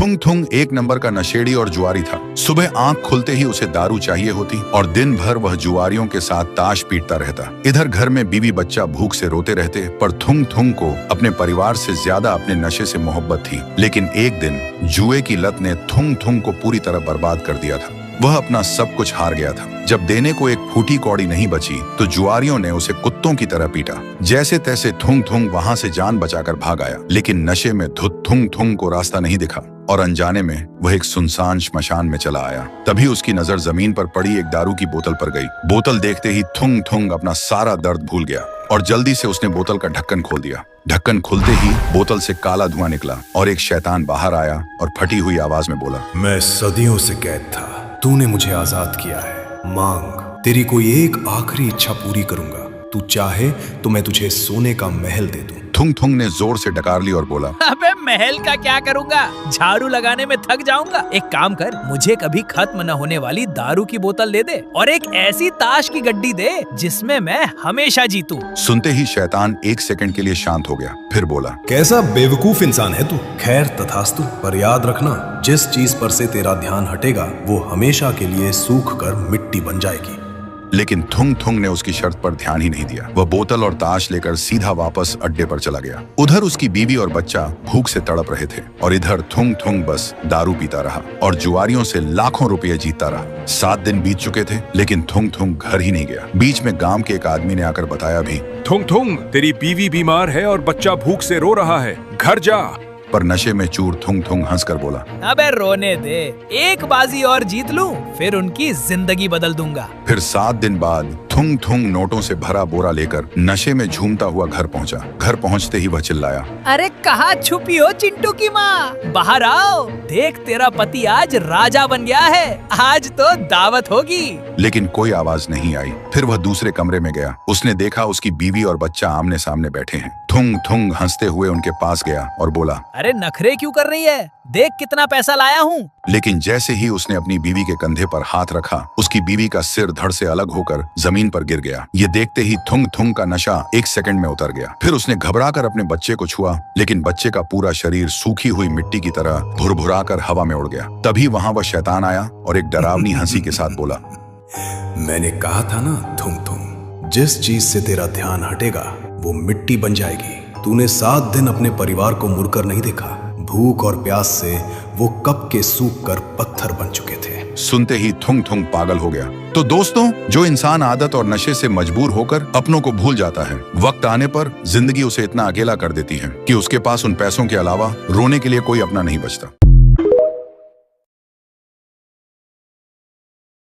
थुंग थुंग एक नंबर का नशेड़ी और जुआरी था। सुबह आंख खुलते ही उसे दारू चाहिए होती और दिन भर वह जुआरियों के साथ ताश पीटता रहता। इधर घर में बीवी बच्चा भूख से रोते रहते, पर थुंग थुंग को अपने परिवार से ज्यादा अपने नशे से मोहब्बत थी। लेकिन एक दिन जुए की लत ने थुंग थुंग को पूरी तरह बर्बाद कर दिया था। वह अपना सब कुछ हार गया था। जब देने को एक फूटी कौड़ी नहीं बची तो जुआरियों ने उसे कुत्तों की तरह पीटा। जैसे तैसे थुंग थुंग वहां से जान बचाकर भाग आया, लेकिन नशे में धुत थुंग थुंग को रास्ता नहीं दिखा और अनजाने में वह एक सुनसान श्मशान में चला आया। तभी उसकी नजर जमीन पर पड़ी एक दारू की बोतल पर गई। बोतल देखते ही थुंग थुंग अपना सारा दर्द भूल गया और जल्दी से उसने बोतल का ढक्कन खोल दिया। ढक्कन खुलते ही बोतल से काला धुआं निकला और एक शैतान बाहर आया और फटी हुई आवाज में बोला, मैं सदियों से कैद था, तूने मुझे आजाद किया है। मांग, तेरी कोई एक आखिरी इच्छा पूरी करूंगा। तू चाहे तो मैं तुझे सोने का महल दे दूं। थुंग थुंग ने जोर से डकार ली और बोला, अबे महल का क्या करूंगा, झाड़ू लगाने में थक जाऊंगा। एक काम कर, मुझे कभी खत्म न होने वाली दारू की बोतल दे दे और एक ऐसी ताश की गड्डी दे जिसमें मैं हमेशा जीतूं। सुनते ही शैतान एक सेकंड के लिए शांत हो गया, फिर बोला, कैसा बेवकूफ इंसान है तू। खैर तथास्तु, पर याद रखना, जिस चीज पर से तेरा ध्यान हटेगा वो हमेशा के लिए सूख कर मिट्टी बन जाएगी। लेकिन थुंग थुंग ने उसकी शर्त पर ध्यान ही नहीं दिया। वह बोतल और ताश लेकर सीधा वापस अड्डे पर चला गया। उधर उसकी बीवी और बच्चा भूख से तड़प रहे थे और इधर थुंग थुंग बस दारू पीता रहा और जुआरियों से लाखों रुपए जीतता रहा। 7 दिन बीत चुके थे, लेकिन थुंग थुंग घर ही नहीं गया। बीच में गांव के एक आदमी ने आकर बताया भी, थुंग थुंग, तेरी बीवी बीमार है और बच्चा भूख से रो रहा है, घर जा। पर नशे में चूर थुंग थुंग हंसकर बोला, अबे रोने दे, एक बाजी और जीत लूं, फिर उनकी जिंदगी बदल दूंगा। फिर 7 दिन बाद थुंग थुंग नोटों से भरा बोरा लेकर नशे में झूमता हुआ घर पहुंचा। घर पहुंचते ही वह चिल्लाया, अरे कहाँ छुपी हो चिंटू की माँ, बाहर आओ, देख तेरा पति आज राजा बन गया है, आज तो दावत होगी। लेकिन कोई आवाज नहीं आई। फिर वह दूसरे कमरे में गया। उसने देखा उसकी बीवी और बच्चा आमने सामने बैठे हैं। थुंग थुंग हंसते हुए उनके पास गया और बोला, अरे नखरे क्यों कर रही है, देख कितना पैसा लाया हूँ। लेकिन जैसे ही उसने अपनी बीवी के कंधे पर हाथ रखा, उसकी बीवी का सिर धड़ से अलग होकर जमीन पर गिर गया। ये देखते ही थुंग थुंग का नशा 1 सेकंड में उतर गया। फिर उसने घबराकर अपने बच्चे को छुआ, लेकिन बच्चे का पूरा शरीर सूखी हुई मिट्टी की तरह भुरभुरा कर हवा में उड़ गया। तभी वहां वह शैतान आया और एक डरावनी हंसी के साथ बोला, मैंने कहा था ना थुंग थुंग, जिस चीज से तेरा ध्यान हटेगा वो मिट्टी बन जाएगी। तूने 7 दिन अपने परिवार को मुड़कर नहीं देखा। भूख और प्यास से वो कब के सूख कर पत्थर बन चुके थे। सुनते ही थुंग थुंग पागल हो गया। तो दोस्तों, जो इंसान आदत और नशे से मजबूर होकर अपनों को भूल जाता है, वक्त आने पर जिंदगी उसे इतना अकेला कर देती है कि उसके पास उन पैसों के अलावा रोने के लिए कोई अपना नहीं बचता।